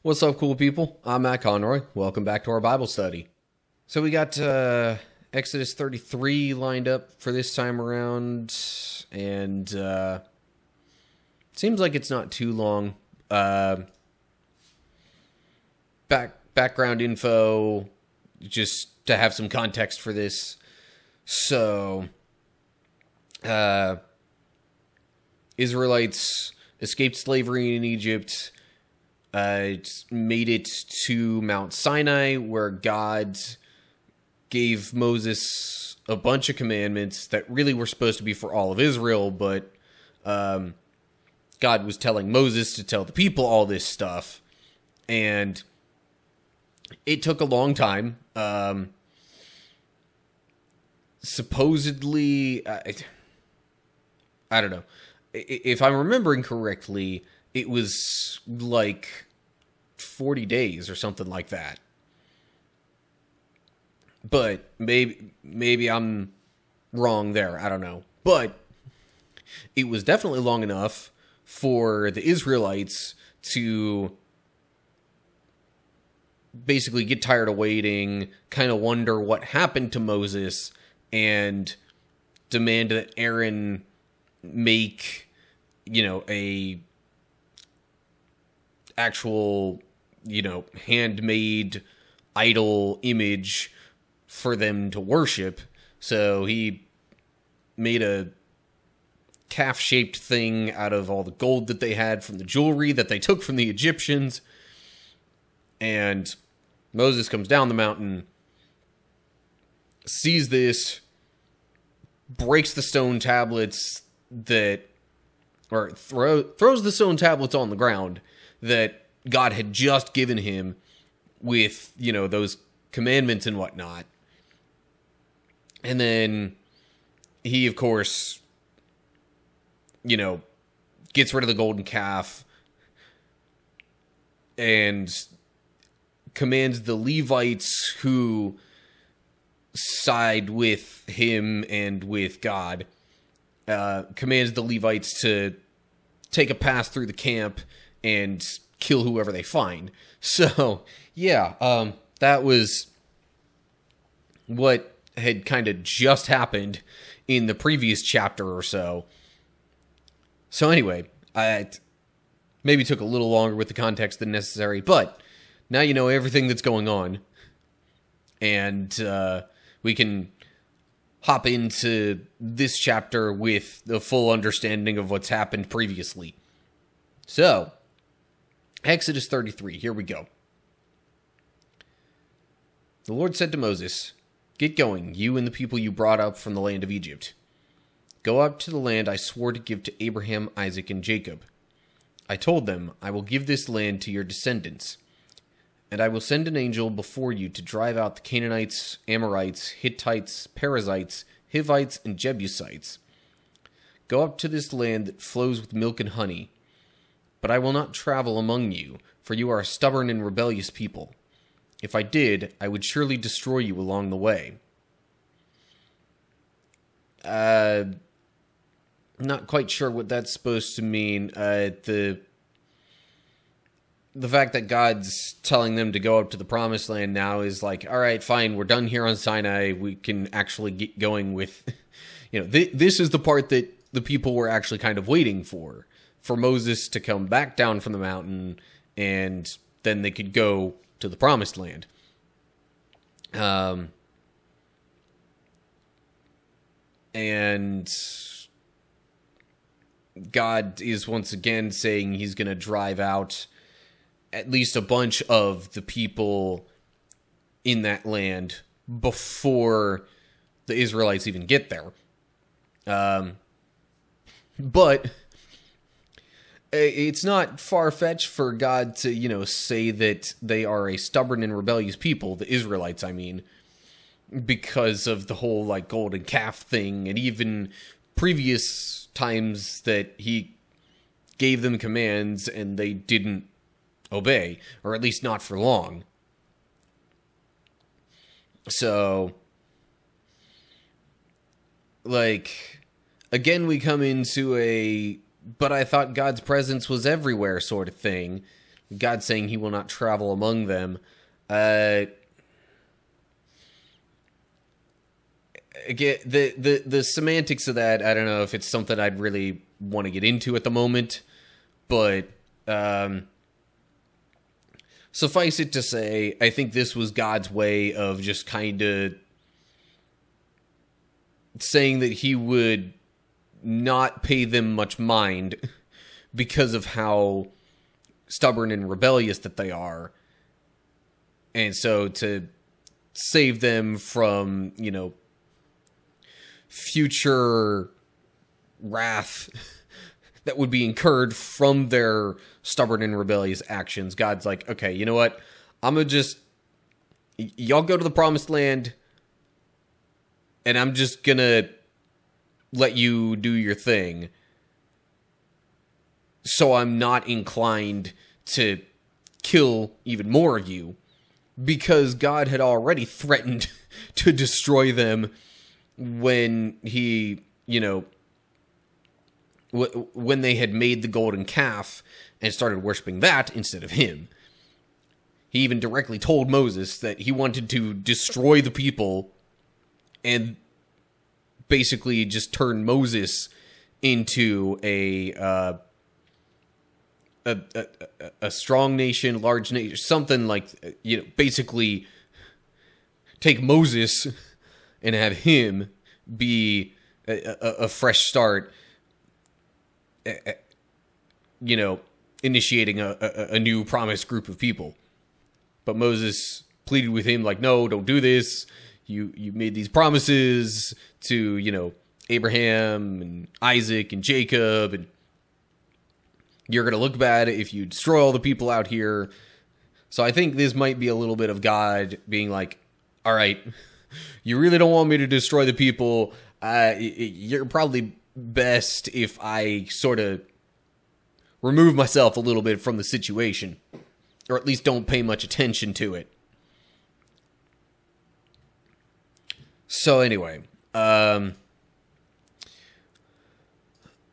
What's up, cool people? I'm Matt Conroy. Welcome back to our Bible study. So we got Exodus 33 lined up for this time around, and seems like it's not too long. Background info, just to have some context for this. So, Israelites escaped slavery in Egypt. Made it to Mount Sinai, where God gave Moses a bunch of commandments that really were supposed to be for all of Israel, but God was telling Moses to tell the people all this stuff, and it took a long time. Supposedly, I don't know. If I'm remembering correctly, it was like 40 days or something like that. But maybe I'm wrong there. I don't know. But it was definitely long enough for the Israelites to basically get tired of waiting, kind of wonder what happened to Moses, and demand that Aaron make, a actual, handmade idol image for them to worship. So he made a calf-shaped thing out of all the gold that they had from the jewelry that they took from the Egyptians. And Moses comes down the mountain, sees this, breaks the stone tablets throws the stone tablets on the ground that God had just given him with, those commandments and whatnot. And then he, of course, gets rid of the golden calf and commands the Levites who side with him and with God, commands the Levites to take a pass through the camp and kill whoever they find. So, yeah, that was what had kind of just happened in the previous chapter or so. So anyway, I maybe took a little longer with the context than necessary, but now you know everything that's going on, and we can hop into this chapter with the full understanding of what's happened previously. So, Exodus 33, here we go. The Lord said to Moses, "Get going, you and the people you brought up from the land of Egypt. Go up to the land I swore to give to Abraham, Isaac, and Jacob. I told them, I will give this land to your descendants. And I will send an angel before you to drive out the Canaanites, Amorites, Hittites, Perizzites, Hivites, and Jebusites. Go up to this land that flows with milk and honey. But I will not travel among you, for you are a stubborn and rebellious people. If I did, I would surely destroy you along the way." Not quite sure what that's supposed to mean. The fact that God's telling them to go up to the promised land now is like, all right, fine, we're done here on Sinai. We can actually get going with, this is the part that the people were actually kind of waiting for Moses to come back down from the mountain, and then they could go to the promised land. And God is once again saying he's going to drive out at least a bunch of the people in that land before the Israelites even get there. But it's not far-fetched for God to, say that they are a stubborn and rebellious people, the Israelites, I mean, because of the whole, golden calf thing, and even previous times that he gave them commands and they didn't obey, or at least not for long. So, again, we come into a, but I thought God's presence was everywhere sort of thing. God saying he will not travel among them. Again, the semantics of that, I don't know if it's something I'd really want to get into at the moment, but suffice it to say, I think this was God's way of just kind of saying that he would not pay them much mind because of how stubborn and rebellious that they are. And so to save them from, future wrath that would be incurred from their stubborn and rebellious actions, God's like, okay, you know what? I'm gonna just, y'all go to the promised land, and I'm just gonna let you do your thing. So I'm not inclined to kill even more of you, because God had already threatened to destroy them when he, when they had made the golden calf and started worshiping that instead of him. He even directly told Moses that he wanted to destroy the people and basically just turn Moses into a strong nation, large nation, something like, basically take Moses and have him be a fresh start, initiating a new promised group of people. But Moses pleaded with him, like, no, don't do this. You made these promises to, Abraham and Isaac and Jacob, and you're going to look bad if you destroy all the people out here. So I think this might be a little bit of God being like, all right, you really don't want me to destroy the people. You're probably best if I sort of remove myself a little bit from the situation, or at least don't pay much attention to it. So anyway, all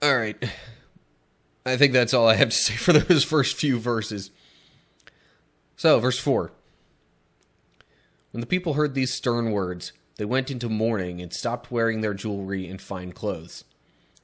right. I think that's all I have to say for those first few verses. So, verse 4. When the people heard these stern words, they went into mourning and stopped wearing their jewelry and fine clothes.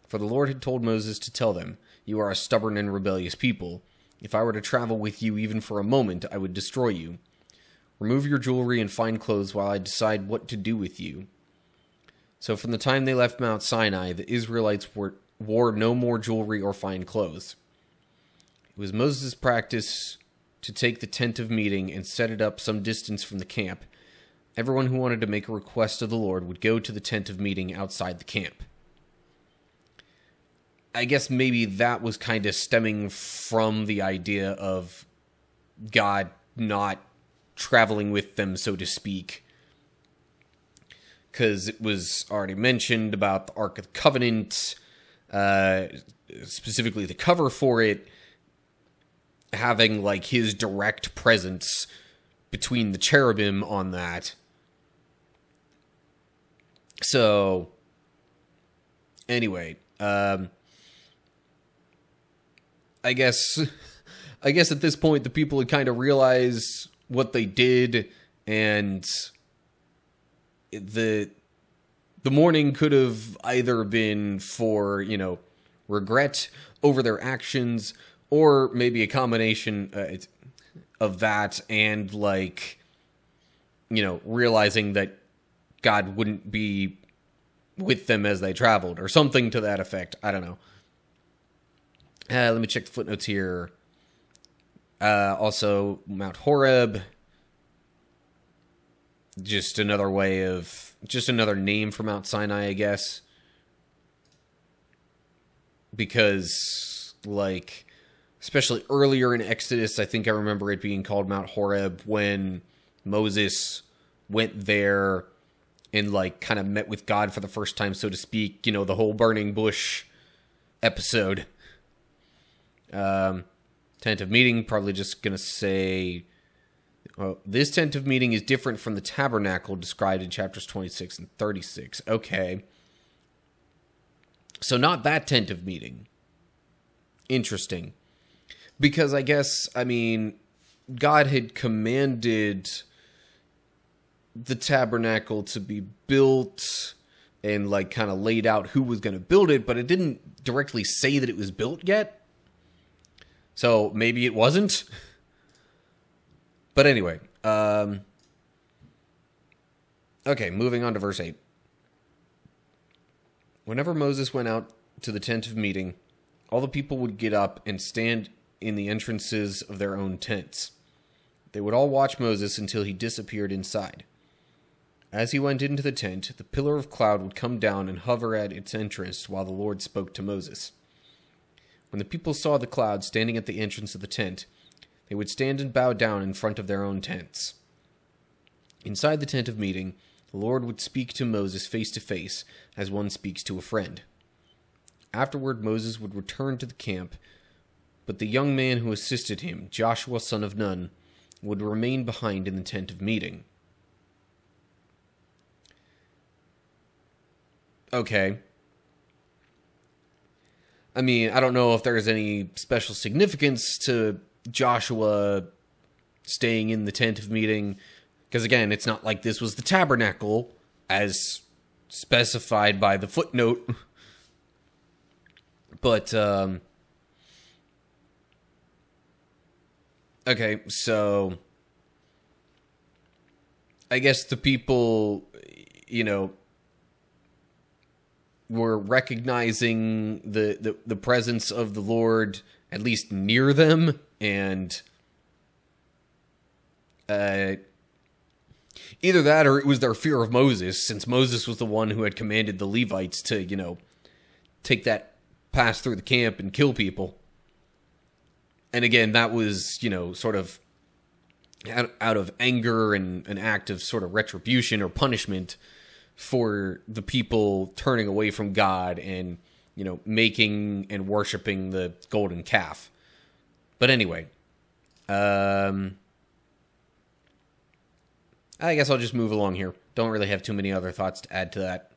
For the Lord had told Moses to tell them, "You are a stubborn and rebellious people. If I were to travel with you even for a moment, I would destroy you. Remove your jewelry and fine clothes while I decide what to do with you." So from the time they left Mount Sinai, the Israelites wore no more jewelry or fine clothes. It was Moses' practice to take the tent of meeting and set it up some distance from the camp. Everyone who wanted to make a request of the Lord would go to the tent of meeting outside the camp. I guess maybe that was kind of stemming from the idea of God not traveling with them, so to speak. Because it was already mentioned about the Ark of the Covenant, specifically the cover for it, having like his direct presence between the cherubim on that. So, anyway, I guess at this point the people had kind of realized what they did, and the mourning could have either been for, regret over their actions, or maybe a combination of that and, realizing that God wouldn't be with them as they traveled, or something to that effect. I don't know. Let me check the footnotes here. Also, Mount Horeb. Just another name for Mount Sinai, I guess. Because, especially earlier in Exodus, I think I remember it being called Mount Horeb when Moses went there and, kind of met with God for the first time, so to speak. The whole burning bush episode. Tent of meeting, probably just going to say, this tent of meeting is different from the tabernacle described in chapters 26 and 36. Okay. So not that tent of meeting. Interesting. Because I guess, I mean, God had commanded the tabernacle to be built and, like, kind of laid out who was going to build it, but it didn't directly say that it was built yet. So maybe it wasn't. But anyway, okay, moving on to verse 8. Whenever Moses went out to the tent of meeting, all the people would get up and stand in the entrances of their own tents. They would all watch Moses until he disappeared inside. As he went into the tent, the pillar of cloud would come down and hover at its entrance while the Lord spoke to Moses. When the people saw the cloud standing at the entrance of the tent, they would stand and bow down in front of their own tents. Inside the tent of meeting, the Lord would speak to Moses face to face, as one speaks to a friend. Afterward, Moses would return to the camp, but the young man who assisted him, Joshua son of Nun, would remain behind in the tent of meeting. Okay. I mean, I don't know if there's any special significance to Joshua staying in the tent of meeting, because again, it's not like this was the tabernacle, as specified by the footnote. But, okay, so I guess the people, you know, were recognizing the presence of the Lord, at least near them, and either that or it was their fear of Moses, since Moses was the one who had commanded the Levites to, you know, take that pass through the camp and kill people. And again, that was, you know, sort of out of anger and an act of sort of retribution or punishment for the people turning away from God and, you know, making and worshiping the golden calf. But anyway, I guess I'll just move along here. Don't really have too many other thoughts to add to that.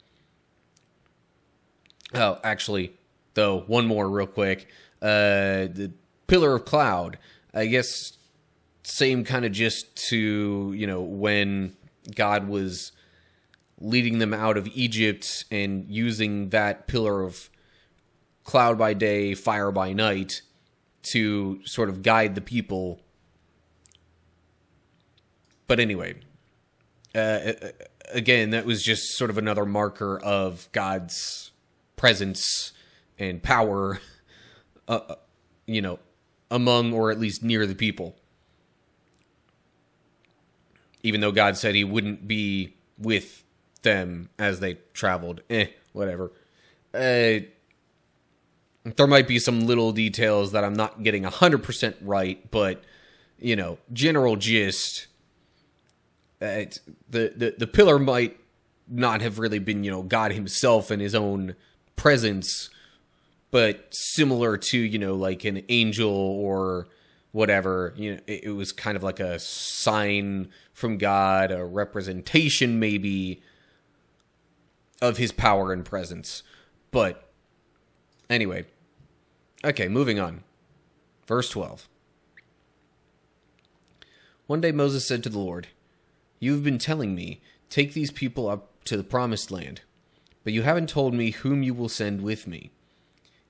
Oh, actually, though, one more real quick. The pillar of cloud, I guess, same kind of gist to, you know, when God was leading them out of Egypt and using that pillar of cloud by day, fire by night to sort of guide the people. But anyway, again, that was just sort of another marker of God's presence and power, you know, among or at least near the people. Even though God said he wouldn't be with them as they traveled. Whatever. There might be some little details that I'm not getting 100% right, but, you know, general gist, the pillar might not have really been, you know, God himself in his own presence, but similar to, you know, like an angel or whatever, you know, it was kind of like a sign from God, a representation maybe of his power and presence. But anyway, okay, moving on. Verse 12. One day Moses said to the Lord, "You have been telling me, take these people up to the promised land, but you haven't told me whom you will send with me.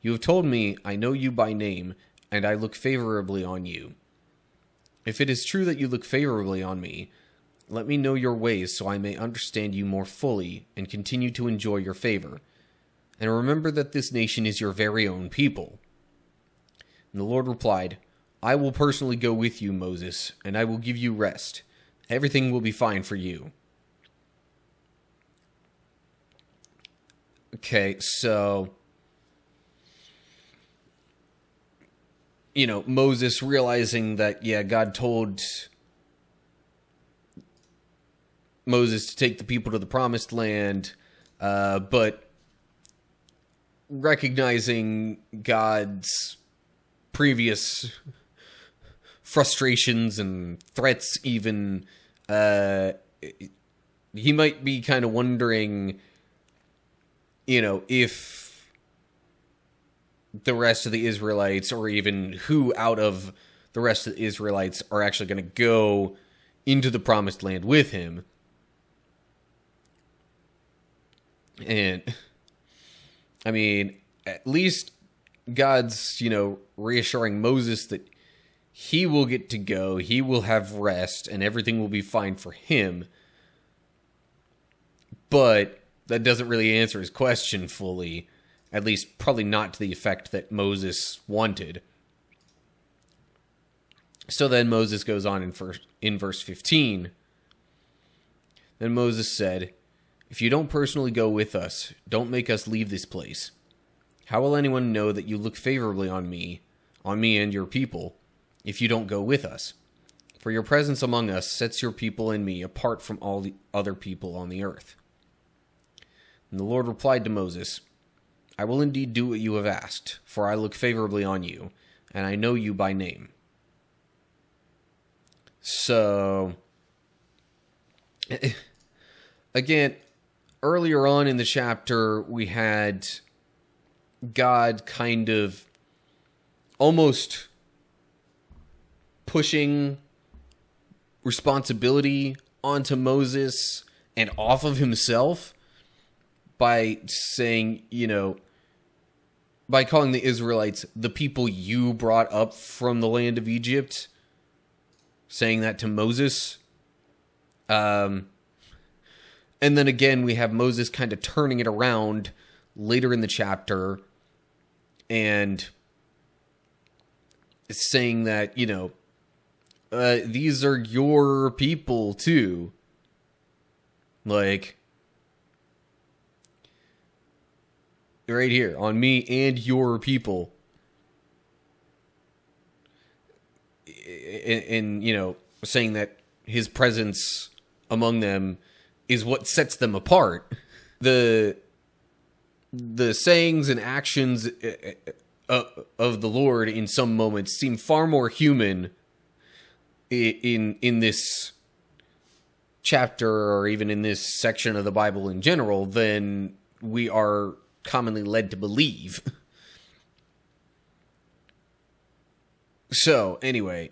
You have told me, I know you by name, and I look favorably on you. If it is true that you look favorably on me, let me know your ways so I may understand you more fully and continue to enjoy your favor. And remember that this nation is your very own people." And the Lord replied, "I will personally go with you, Moses, and I will give you rest. Everything will be fine for you." Okay, so, you know, Moses realizing that, yeah, God told Moses to take the people to the promised land, but recognizing God's previous frustrations and threats even, he might be kind of wondering, you know, if the rest of the Israelites, or even who out of the rest of the Israelites are actually going to go into the promised land with him. And, I mean, at least God's, reassuring Moses that he will get to go, he will have rest, and everything will be fine for him. But that doesn't really answer his question fully. At least, probably not to the effect that Moses wanted. So then Moses goes on in verse 15. Then Moses said, "If you don't personally go with us, don't make us leave this place. How will anyone know that you look favorably on me and your people, if you don't go with us? For your presence among us sets your people and me apart from all the other people on the earth." And the Lord replied to Moses, "I will indeed do what you have asked, for I look favorably on you, and I know you by name." So, again, earlier on in the chapter, we had God kind of almost pushing responsibility onto Moses and off of himself by saying, by calling the Israelites the people you brought up from the land of Egypt, saying that to Moses. And then again, we have Moses kind of turning it around later in the chapter and saying that, these are your people too. Like, right here, on me and your people. And saying that his presence among them is what sets them apart. The sayings and actions of the Lord in some moments seem far more human in this chapter, or even in this section of the Bible in general, than we are commonly led to believe. So, anyway,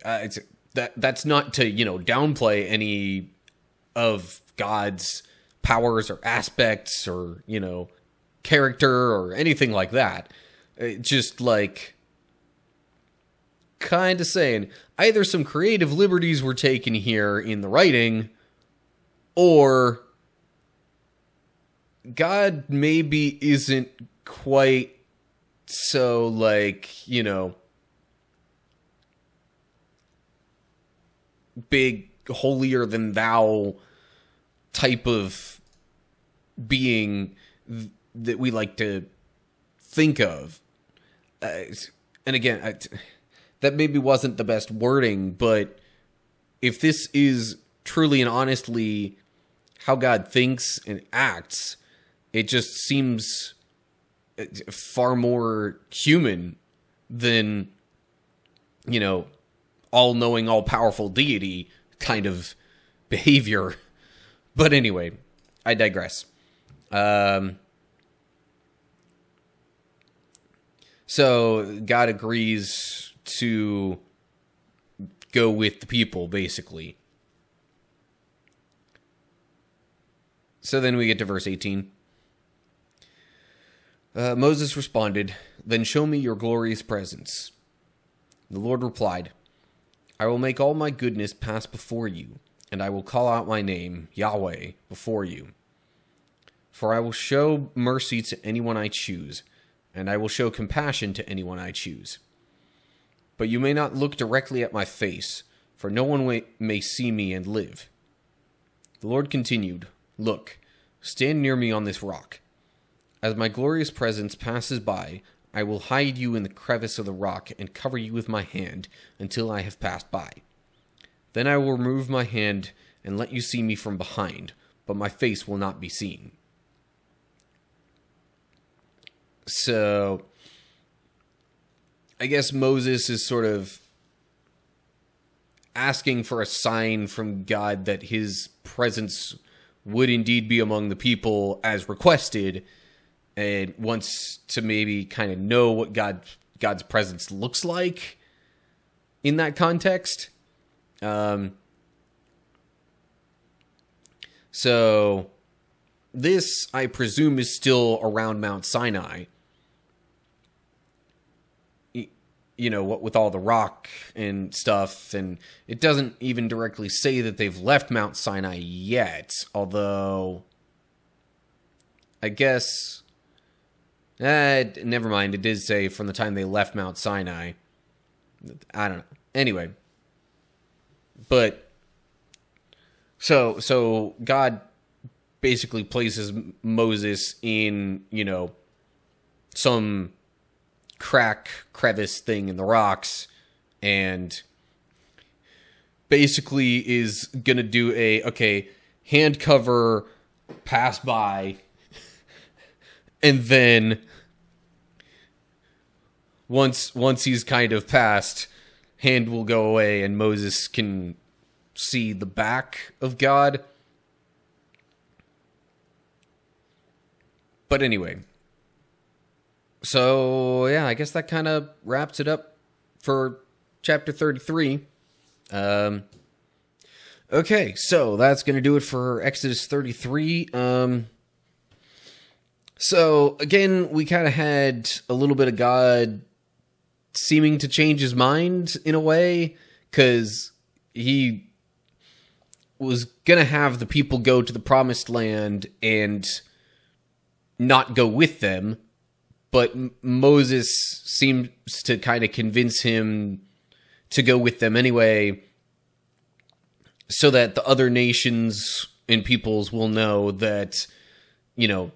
that's not to, downplay any of God's powers or aspects or, character or anything like that. Just like kind of saying either some creative liberties were taken here in the writing, or God maybe isn't quite so, like, big holier than thou type of being that we like to think of. And again, that maybe wasn't the best wording, but if this is truly and honestly how God thinks and acts, it just seems far more human than, all-knowing, all-powerful deity kind of behavior. But anyway, I digress. So God agrees to go with the people, basically. So then we get to verse 18. Moses responded, "Then show me your glorious presence." The Lord replied, "I will make all my goodness pass before you, and I will call out my name, Yahweh, before you. For I will show mercy to anyone I choose, and I will show compassion to anyone I choose. But you may not look directly at my face, for no one may see me and live." The Lord continued, "Look, stand near me on this rock. As my glorious presence passes by, I will hide you in the crevice of the rock and cover you with my hand until I have passed by. Then I will remove my hand and let you see me from behind, but my face will not be seen." So, I guess Moses is sort of asking for a sign from God that his presence would indeed be among the people as requested, and wants to maybe kind of know what God's God's presence looks like in that context. So this, I presume, is still around Mount Sinai. You know, what with all the rock and stuff, and it doesn't even directly say that they've left Mount Sinai yet, although I guess never mind, it did say from the time they left Mount Sinai. I don't know. Anyway, but so God basically places Moses in, you know, some crevice thing in the rocks, and basically is gonna do hand cover, pass by, and then once he's kind of passed, hand will go away and Moses can see the back of God. But anyway, so yeah, I guess that kind of wraps it up for chapter 33. Okay, so that's going to do it for Exodus 33. So again, we kind of had a little bit of God seeming to change his mind in a way, because he was going to have the people go to the promised land and not go with them, but Moses seems to kind of convince him to go with them anyway, so that the other nations and peoples will know that, you know,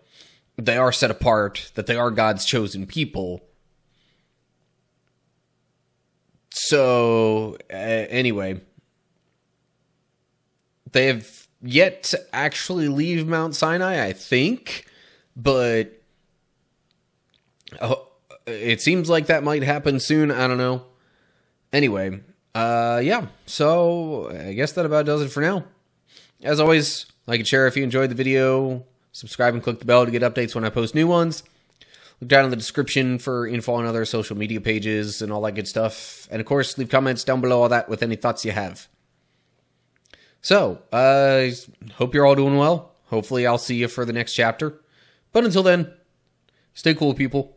they are set apart, that they are God's chosen people. So, anyway, they have yet to actually leave Mount Sinai, I think, but it seems like that might happen soon. I don't know. Anyway, yeah, so I guess that about does it for now. As always, like and share if you enjoyed the video. Subscribe and click the bell to get updates when I post new ones. Look down in the description for info on other social media pages and all that good stuff. And of course, leave comments down below all that with any thoughts you have. So, hope you're all doing well. Hopefully I'll see you for the next chapter. But until then, stay cool, people.